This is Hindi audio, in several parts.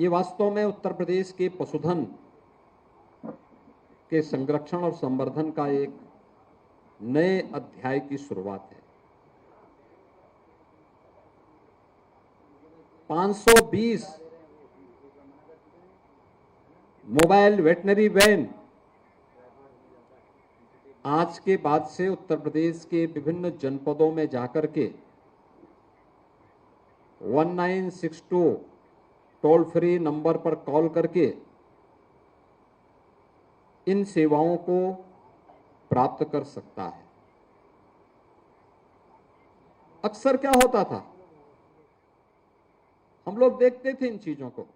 ये वास्तव में उत्तर प्रदेश के पशुधन के संरक्षण और संवर्धन का एक नए अध्याय की शुरुआत है। 520 मोबाइल वेटनरी वैन आज के बाद से उत्तर प्रदेश के विभिन्न जनपदों में जाकर के 1962 टोल फ्री नंबर पर कॉल करके इन सेवाओं को प्राप्त कर सकता है। अक्सर क्या होता था, हम लोग देखते थे इन चीजों को,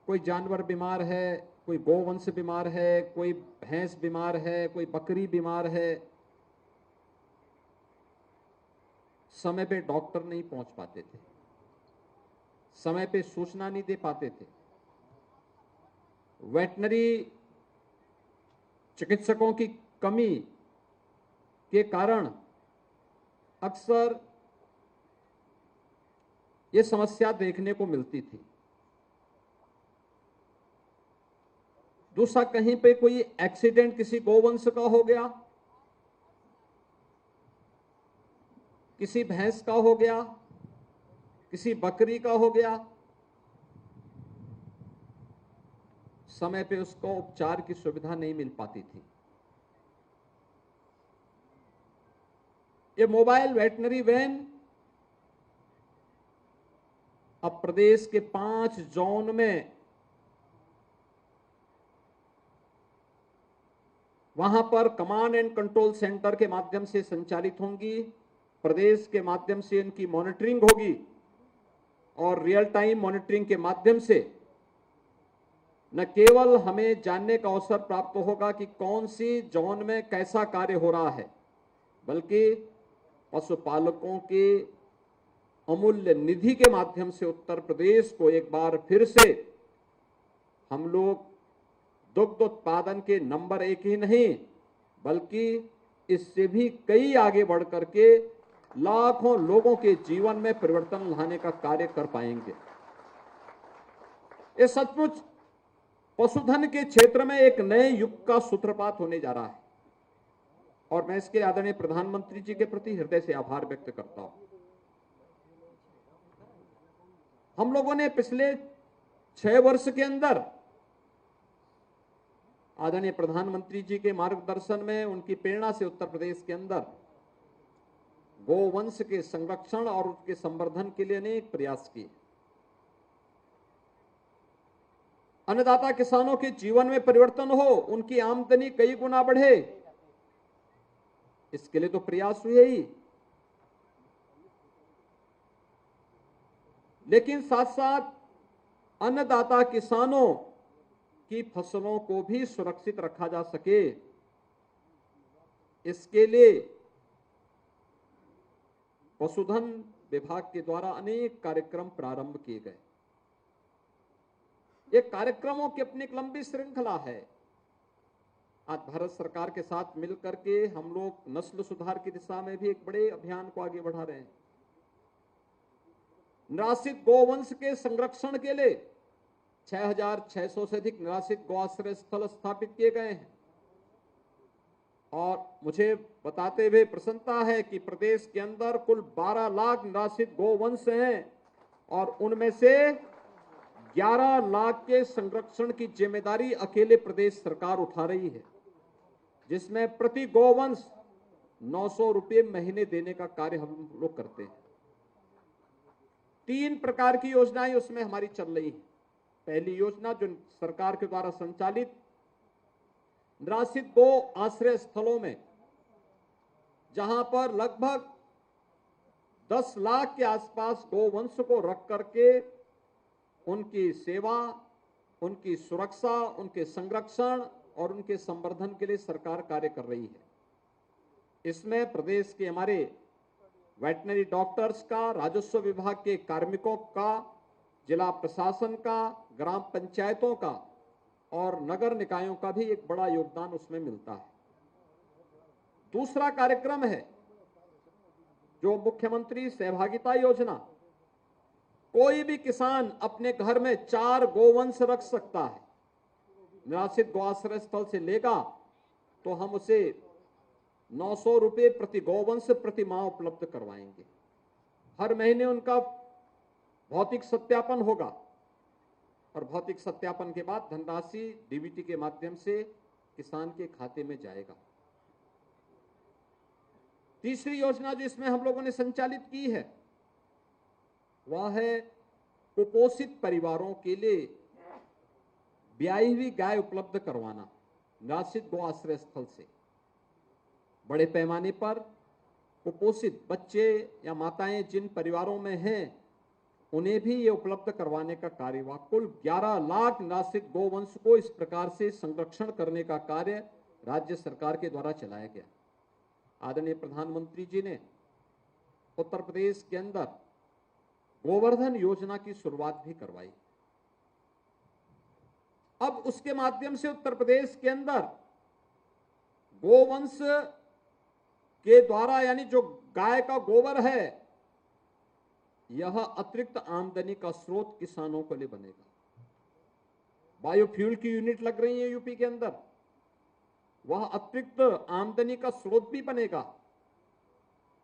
कोई जानवर बीमार है, कोई गोवंश बीमार है, कोई भैंस बीमार है, कोई बकरी बीमार है, समय पे डॉक्टर नहीं पहुंच पाते थे, समय पे सूचना नहीं दे पाते थे। वेटनरी चिकित्सकों की कमी के कारण अक्सर ये समस्या देखने को मिलती थी। दूसरा, कहीं पे कोई एक्सीडेंट किसी गोवंश का हो गया, किसी भैंस का हो गया, किसी बकरी का हो गया, समय पे उसको उपचार की सुविधा नहीं मिल पाती थी। ये मोबाइल वेटनरी वैन अब प्रदेश के 5 जोन में वहां पर कमांड एंड कंट्रोल सेंटर के माध्यम से संचालित होंगी। प्रदेश के माध्यम से इनकी मॉनिटरिंग होगी और रियल टाइम मॉनिटरिंग के माध्यम से न केवल हमें जानने का अवसर प्राप्त होगा कि कौन सी जोन में कैसा कार्य हो रहा है, बल्कि पशुपालकों के अमूल्य निधि के माध्यम से उत्तर प्रदेश को एक बार फिर से हम लोग दुग्ध उत्पादन के नंबर 1 ही नहीं, बल्कि इससे भी कई आगे बढ़ करके लाखों लोगों के जीवन में परिवर्तन लाने का कार्य कर पाएंगे। ये सचमुच पशुधन के क्षेत्र में एक नए युग का सूत्रपात होने जा रहा है और मैं इसके आदरणीय प्रधानमंत्री जी के प्रति हृदय से आभार व्यक्त करता हूं। हम लोगों ने पिछले 6 वर्ष के अंदर आदरणीय प्रधानमंत्री जी के मार्गदर्शन में, उनकी प्रेरणा से उत्तर प्रदेश के अंदर गोवंश के संरक्षण और उसके संवर्धन के लिए अनेक प्रयास किए। अन्नदाता किसानों के जीवन में परिवर्तन हो, उनकी आमदनी कई गुना बढ़े, इसके लिए तो प्रयास हुए ही, लेकिन साथ साथ अन्नदाता किसानों की फसलों को भी सुरक्षित रखा जा सके, इसके लिए पशुधन विभाग के द्वारा अनेक कार्यक्रम प्रारंभ किए गए। ये कार्यक्रमों की अपनी एक लंबी श्रृंखला है। आज भारत सरकार के साथ मिलकर के हम लोग नस्ल सुधार की दिशा में भी एक बड़े अभियान को आगे बढ़ा रहे हैं। निराश्रित गोवंश के संरक्षण के लिए 6,600 से अधिक निराश्रित गौआश्रय स्थल स्थापित किए गए हैं और मुझे बताते हुए प्रसन्नता है कि प्रदेश के अंदर कुल 12 लाख निराश्रित गोवंश हैं और उनमें से 11 लाख के संरक्षण की जिम्मेदारी अकेले प्रदेश सरकार उठा रही है, जिसमें प्रति गोवंश 900 रुपये महीने देने का कार्य हम लोग करते हैं। 3 प्रकार की योजनाएं उसमें हमारी चल रही है। पहली योजना जो सरकार के द्वारा संचालित निराश्रित गो आश्रय स्थलों में, जहां पर लगभग 10 लाख के आसपास गोवंश को रख करके उनकी सेवा, उनकी सुरक्षा, उनके संरक्षण और उनके संवर्धन के लिए सरकार कार्य कर रही है। इसमें प्रदेश के हमारे वेटनरी डॉक्टर्स का, राजस्व विभाग के कार्मिकों का, जिला प्रशासन का, ग्राम पंचायतों का और नगर निकायों का भी एक बड़ा योगदान उसमें मिलता है। दूसरा कार्यक्रम है जो मुख्यमंत्री सहभागिता योजना, कोई भी किसान अपने घर में 4 गोवंश रख सकता है। निराश्रित गौ आश्रय स्थल से लेगा तो हम उसे 900 रुपये प्रति गोवंश प्रति माह उपलब्ध करवाएंगे। हर महीने उनका भौतिक सत्यापन होगा और भौतिक सत्यापन के बाद धनराशि डीबीटी के माध्यम से किसान के खाते में जाएगा। तीसरी योजना जो इसमें हम लोगों ने संचालित की है वह है कुपोषित परिवारों के लिए ब्याई हुई गाय उपलब्ध करवाना निराश्रित गौ आश्रय स्थल से। बड़े पैमाने पर कुपोषित बच्चे या माताएं जिन परिवारों में हैं उन्हें भी ये उपलब्ध करवाने का कार्य हुआ। कुल 11 लाख निराश्रित गोवंश को इस प्रकार से संरक्षण करने का कार्य राज्य सरकार के द्वारा चलाया गया। आदरणीय प्रधानमंत्री जी ने उत्तर प्रदेश के अंदर गोवर्धन योजना की शुरुआत भी करवाई। अब उसके माध्यम से उत्तर प्रदेश के अंदर गोवंश के द्वारा यानी जो गाय का गोबर है यह अतिरिक्त आमदनी का स्रोत किसानों के लिए बनेगा। बायोफ्यूल की यूनिट लग रही है यूपी के अंदर, वह अतिरिक्त आमदनी का स्रोत भी बनेगा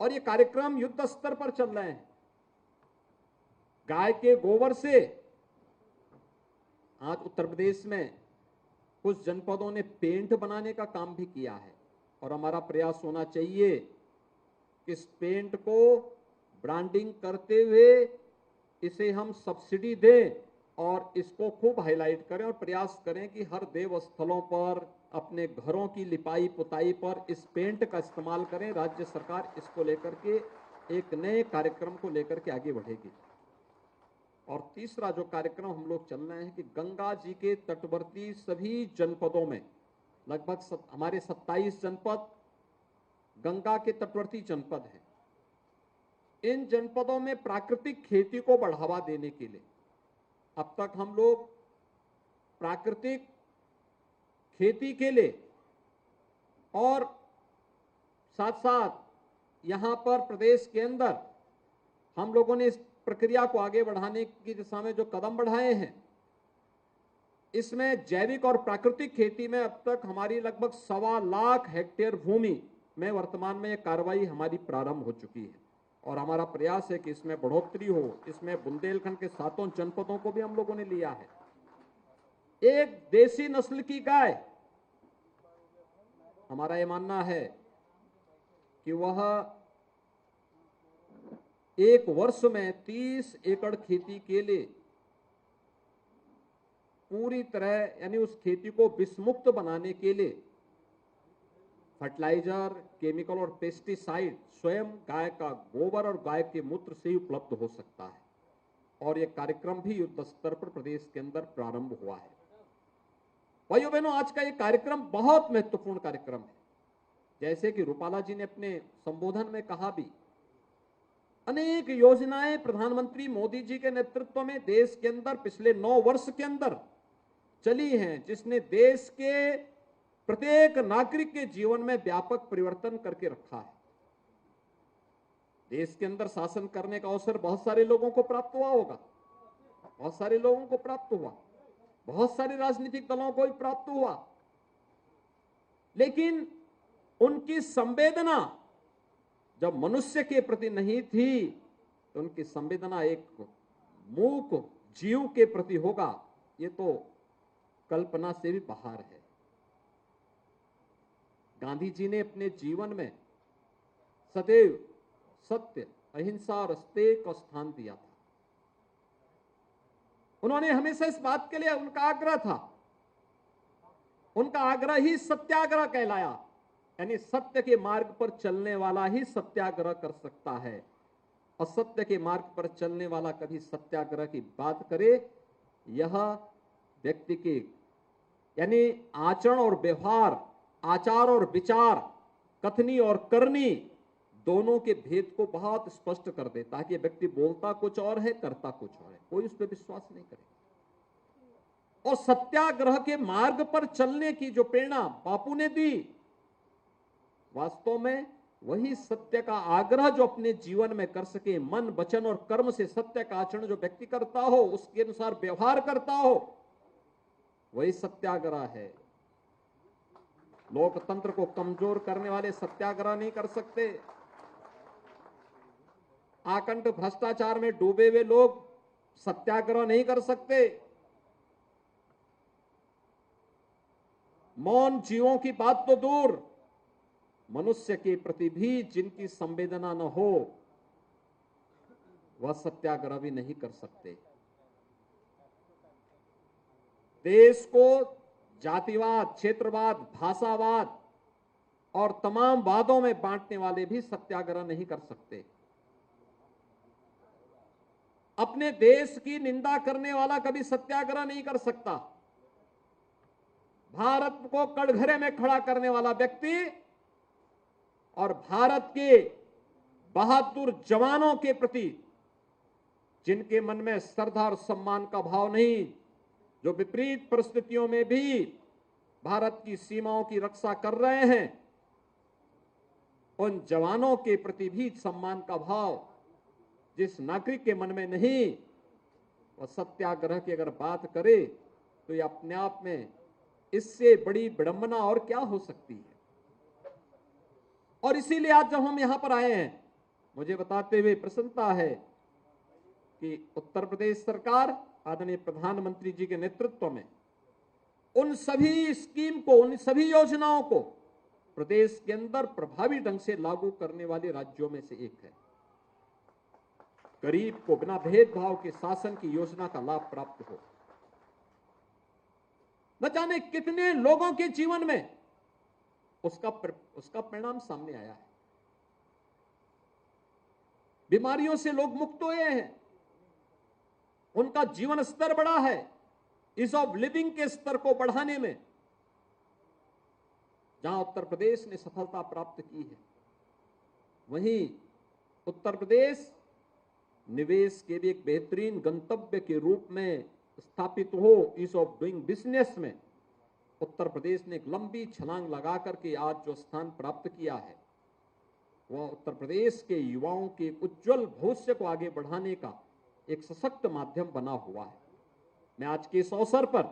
और ये कार्यक्रम युद्ध स्तर पर चल रहे हैं। गाय के गोबर से आज उत्तर प्रदेश में कुछ जनपदों ने पेंट बनाने का काम भी किया है और हमारा प्रयास होना चाहिए कि इस पेंट को ब्रांडिंग करते हुए इसे हम सब्सिडी दें और इसको खूब हाईलाइट करें और प्रयास करें कि हर देव स्थलों पर अपने घरों की लिपाई पुताई पर इस पेंट का इस्तेमाल करें। राज्य सरकार इसको लेकर के एक नए कार्यक्रम को लेकर के आगे बढ़ेगी। और तीसरा जो कार्यक्रम हम लोग चल रहे हैं कि गंगा जी के तटवर्ती सभी जनपदों में लगभग हमारे 27 जनपद गंगा के तटवर्ती जनपद हैं। इन जनपदों में प्राकृतिक खेती को बढ़ावा देने के लिए अब तक हम लोग प्राकृतिक खेती के लिए और साथ साथ यहां पर प्रदेश के अंदर हम लोगों ने इस प्रक्रिया को आगे बढ़ाने की दिशा में जो कदम बढ़ाए हैं इसमें जैविक और प्राकृतिक खेती में अब तक हमारी लगभग 1.25 लाख हेक्टेयर भूमि में वर्तमान में यह कार्रवाई हमारी प्रारंभ हो चुकी है और हमारा प्रयास है कि इसमें बढ़ोतरी हो। इसमें बुंदेलखंड के 7 जनपदों को भी हम लोगों ने लिया है। एक देसी नस्ल की गाय, हमारा यह मानना है कि वह एक वर्ष में 30 एकड़ खेती के लिए पूरी तरह यानी उस खेती को विषमुक्त बनाने के लिए फर्टिलाइजर, केमिकल और पेस्टिसाइड स्वयं गाय का गोबर और गाय के मूत्र से ही उपलब्ध हो सकता है और यह कार्यक्रम भी युद्ध स्तर पर प्रदेश के अंदर प्रारंभ हुआ है। भाइयों बहनों, आज का यह कार्यक्रम बहुत महत्वपूर्ण कार्यक्रम है। जैसे कि रूपाला जी ने अपने संबोधन में कहा भी, अनेक योजनाएं प्रधानमंत्री मोदी जी के नेतृत्व में देश के अंदर पिछले 9 वर्ष के अंदर चली हैं जिसने देश के प्रत्येक नागरिक के जीवन में व्यापक परिवर्तन करके रखा है। देश के अंदर शासन करने का अवसर बहुत सारे लोगों को प्राप्त हुआ होगा, बहुत सारे लोगों को प्राप्त हुआ, बहुत सारे राजनीतिक दलों को भी प्राप्त हुआ, लेकिन उनकी संवेदना जब मनुष्य के प्रति नहीं थी तो उनकी संवेदना एक मूक जीव के प्रति होगा, ये तो कल्पना से भी बाहर है। गांधी जी ने अपने जीवन में सदैव सत्य, अहिंसा और अस्तेय को स्थान दिया था। उन्होंने हमेशा इस बात के लिए उनका आग्रह था, उनका आग्रह ही सत्याग्रह कहलाया, यानी सत्य के मार्ग पर चलने वाला ही सत्याग्रह कर सकता है। असत्य के मार्ग पर चलने वाला कभी सत्याग्रह की बात करे, यह व्यक्ति के यानी आचरण और व्यवहार, आचार और विचार, कथनी और करनी दोनों के भेद को बहुत स्पष्ट कर देता है कि व्यक्ति बोलता कुछ और है, करता कुछ और है, कोई उस पर विश्वास नहीं करेगा। और सत्याग्रह के मार्ग पर चलने की जो प्रेरणा बापू ने दी, वास्तव में वही सत्य का आग्रह जो अपने जीवन में कर सके, मन वचन और कर्म से सत्य का आचरण जो व्यक्ति करता हो, उसके अनुसार व्यवहार करता हो, वही सत्याग्रह है। लोकतंत्र को कमजोर करने वाले सत्याग्रह नहीं कर सकते। आकंठ भ्रष्टाचार में डूबे हुए लोग सत्याग्रह नहीं कर सकते। मौन जीवों की बात तो दूर, मनुष्य के प्रति भी जिनकी संवेदना न हो, वह सत्याग्रह भी नहीं कर सकते। देश को जातिवाद, क्षेत्रवाद, भाषावाद और तमाम वादों में बांटने वाले भी सत्याग्रह नहीं कर सकते। अपने देश की निंदा करने वाला कभी सत्याग्रह नहीं कर सकता। भारत को कटघरे में खड़ा करने वाला व्यक्ति और भारत के बहादुर जवानों के प्रति जिनके मन में श्रद्धा और सम्मान का भाव नहीं, जो विपरीत परिस्थितियों में भी भारत की सीमाओं की रक्षा कर रहे हैं, उन जवानों के प्रति भी सम्मान का भाव जिस नागरिक के मन में नहीं, वह सत्याग्रह की अगर बात करे तो यह अपने आप में इससे बड़ी विडंबना और क्या हो सकती है। और इसीलिए आज जब हम यहां पर आए हैं, मुझे बताते हुए प्रसन्नता है कि उत्तर प्रदेश सरकार आदरणीय प्रधानमंत्री जी के नेतृत्व में उन सभी स्कीम को, उन सभी योजनाओं को प्रदेश के अंदर प्रभावी ढंग से लागू करने वाले राज्यों में से एक है। गरीब को बिना भेदभाव के शासन की योजना का लाभ प्राप्त हो। न जाने कितने लोगों के जीवन में उसका परिणाम सामने आया है। बीमारियों से लोग मुक्त हुए हैं, उनका जीवन स्तर बढ़ा है। ईज ऑफ लिविंग के स्तर को बढ़ाने में जहां उत्तर प्रदेश ने सफलता प्राप्त की है, वहीं उत्तर प्रदेश निवेश के लिए एक बेहतरीन गंतव्य के रूप में स्थापित हो। ईज ऑफ डूइंग बिजनेस में उत्तर प्रदेश ने एक लंबी छलांग लगा करके आज जो स्थान प्राप्त किया है, वह उत्तर प्रदेश के युवाओं के उज्जवल भविष्य को आगे बढ़ाने का एक सशक्त माध्यम बना हुआ है। मैं आज के इस अवसर पर